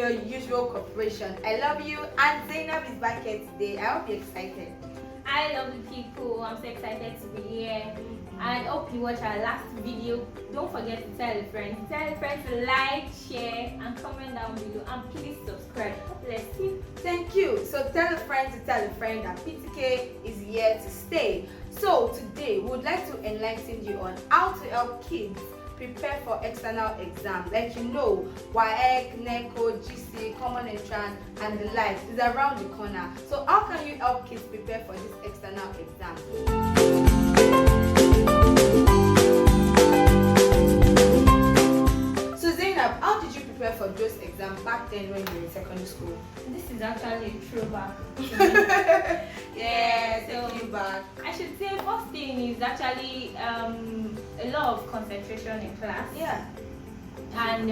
your usual cooperation. I love you, and Zainab is back here today. I hope you're excited. I love the people. I'm so excited to be here. And hope you watch our last video. Don't forget to tell a friend. Tell a friend to like, share, and comment down below. And please subscribe. Let's see. Thank you. So tell a friend to tell a friend that PTK is here to stay. So today we would like to enlighten you on how to help kids prepare for external exams. Like WAEC, NECO, GC, Common Entrance, and the like is around the corner. So how can you help kids prepare for this external exam? So Zainab, how did you prepare for those exams back then when you were in secondary school? This is actually a throwback. Taking you back. I should say first thing is actually a lot of concentration in class. Yeah. And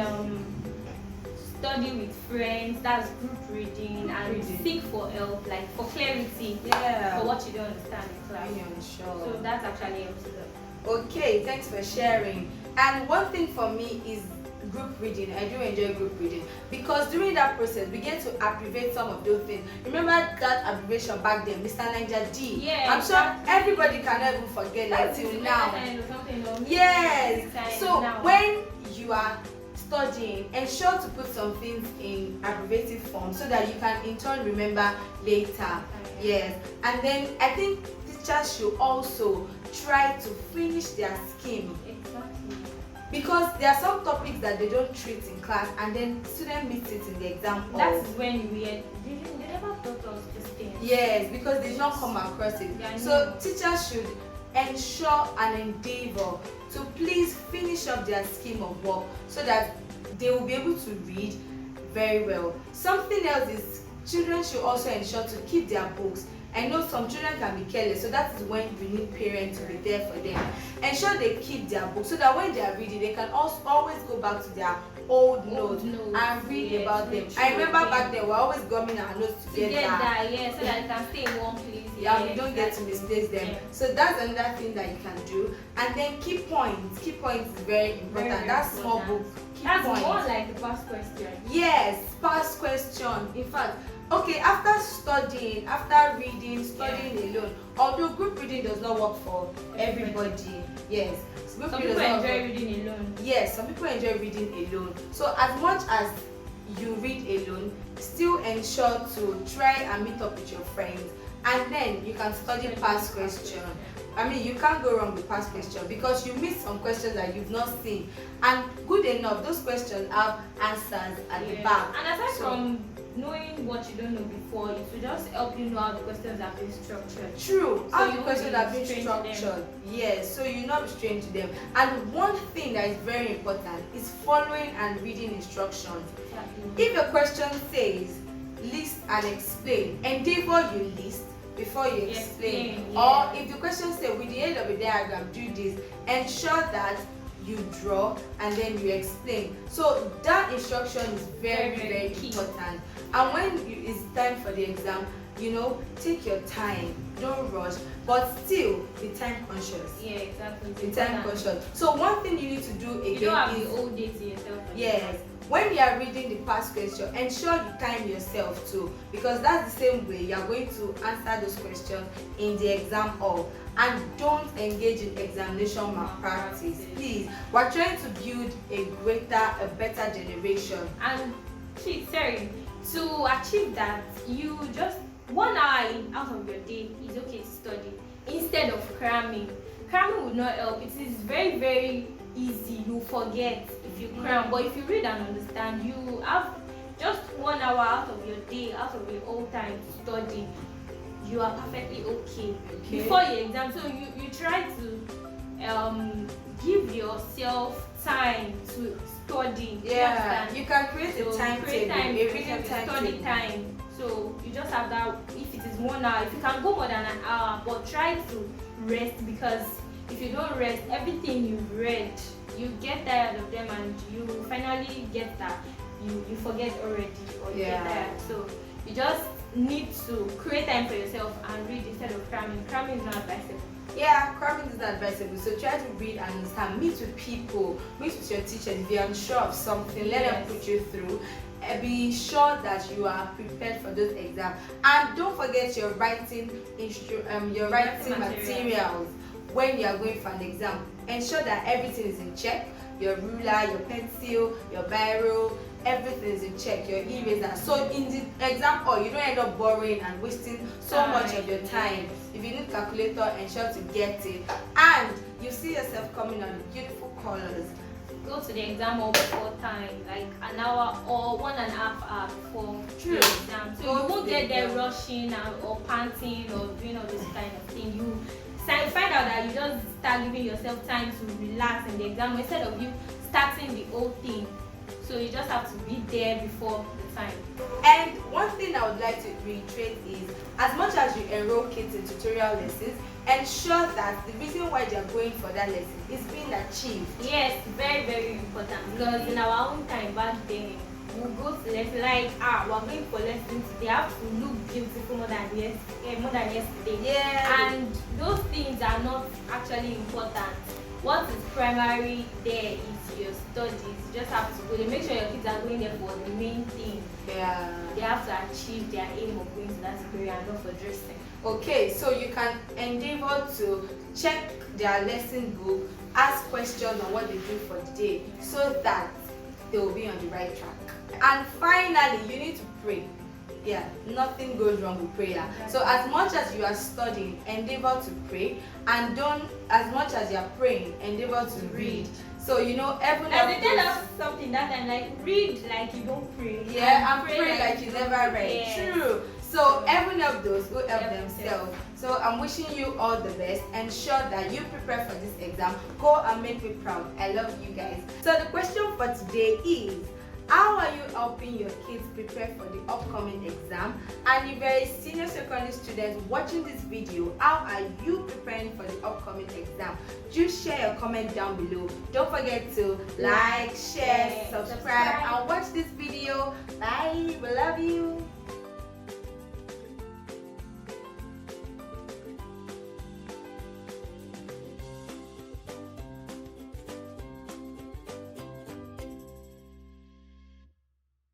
study with friends, that's group reading, and seek for help, like for clarity, for what you don't understand in class. So that's actually helps a lot. Okay, thanks for sharing. And one thing for me is group reading. I do enjoy group reading because during that process we get to abbreviate some of those things. Remember that abbreviation back then, Mr. Niger D? Yeah, I'm sure everybody cannot even forget it till now. Yes. So when you are studying, ensure to put some things in abbreviative form so that you can in turn remember later. Yes. And then I think teachers should also try to finish their scheme. Exactly. Because there are some topics that they don't treat in class and then students miss it in the exam hall. That is when they never taught us these things. Yes, because they don't come across it. So teachers should ensure and endeavor to please finish up their scheme of work so that they will be able to read very well. Something else is children should also ensure to keep their books. I know some children can be careless, so that is when we need parents to be there for them. Ensure they keep their books so that when they are reading, they can also always go back to their old notes and read about them. I remember back then we were always gumming our notes together. So that you can stay in one place. We don't get to misplace them. Yeah. So that's another thing that you can do. And then key points. Key points is very important. That small book. That's more like the past question. Yes, past question. In fact, okay, after studying, after reading, studying alone, although group reading does not work for everybody. Yes. Some people enjoy reading alone. Yes, some people enjoy reading alone. So as much as you read alone, still ensure to try and meet up with your friends, and then you can study past question. I mean, you can't go wrong with past question because you miss some questions that you've not seen, and good enough, those questions have answers at the back. And aside from knowing what you don't know before, it will just help you know how the questions are being structured. True, how the questions are being structured. Yes, so you're not strange to them. And one thing that is very important is following and reading instructions. If your question says list and explain, endeavor you list before you explain. Or if the question says with the aid of a diagram do this, ensure that you draw and then you explain. So that instruction is very, very important. And when it's time for the exam, take your time, don't rush, but still be time conscious. Yeah, exactly. Be time conscious. So one thing you need to do again you don't have the whole day to yourself. Yes. When you are reading the past question, ensure you time yourself too, because that's the same way you are going to answer those questions in the exam hall. And don't engage in examination malpractice, please. We're trying to build a better generation. And to achieve that, you just 1 hour out of your day is okay to study instead of cramming. Cramming would not help. It is very, very easy. You forget if you cram, but if you read and understand, you have just 1 hour out of your day, out of your whole time to study. You are perfectly okay before your exam. So you try to give yourself time to study. Yeah, you can create a timetable, a reading study time. So you just have that. If it is 1 hour, if you can go more than an hour, but try to rest, because if you don't rest, everything you've read, you get tired of them, and you finally get that you forget already, or you get tired. So you just need to create time for yourself and read instead of cramming. Cramming is not advisable. Yeah, cramming is not advisable. So try to read and understand. Meet with people, meet with your teachers. If you're unsure of something, let them put you through. be sure that you are prepared for those exams, and don't forget your writing materials when you are going for an exam. Ensure that everything is in check. Your ruler, your pencil, your biro, everything is in check, your eraser. So in the exam hall, you don't end up borrowing and wasting so much of your time. If you need calculator, ensure to get it. And you see yourself coming on beautiful colors. Go to the exam hall before time, like an hour or 1.5 hours before True. the exam. So you won't get there rushing or panting or doing all this kind of thing. You find out that you just start giving yourself time to relax in the exam instead of you starting the whole thing. So you just have to be there before the time. And one thing I would like to reiterate is, as much as you enroll kids in tutorial lessons, ensure that the reason why they are going for that lesson is being achieved. Yes, very, very important, because in our own time back then, we go to lesson like we're going for lessons. They have to look beautiful more than yesterday. Yeah. And those things are not actually important. What is primary there is your studies. You just have to go. They make sure your kids are going there for the main thing. Yeah. They have to achieve their aim of going to that school and not for dressing. Okay, so you can endeavor to check their lesson book, ask questions on what they do for the day, so that they will be on the right track. And finally, you need to pray. Yeah, nothing goes wrong with prayer. So as much as you are studying, endeavor to pray, and don't, as much as you are praying, endeavor to read. So every And they tell us something that time, like read like you don't pray. Yeah, and pray like you never read. Yes. True. So everyone help those who help themselves. So I'm wishing you all the best. Ensure that you prepare for this exam. Go and make me proud. I love you guys. So the question for today is, how are you helping your kids prepare for the upcoming exam? And if you're a senior secondary student watching this video, how are you preparing for the upcoming exam? Do share your comment down below. Don't forget to like, share, subscribe, and watch this video. Bye. We love you.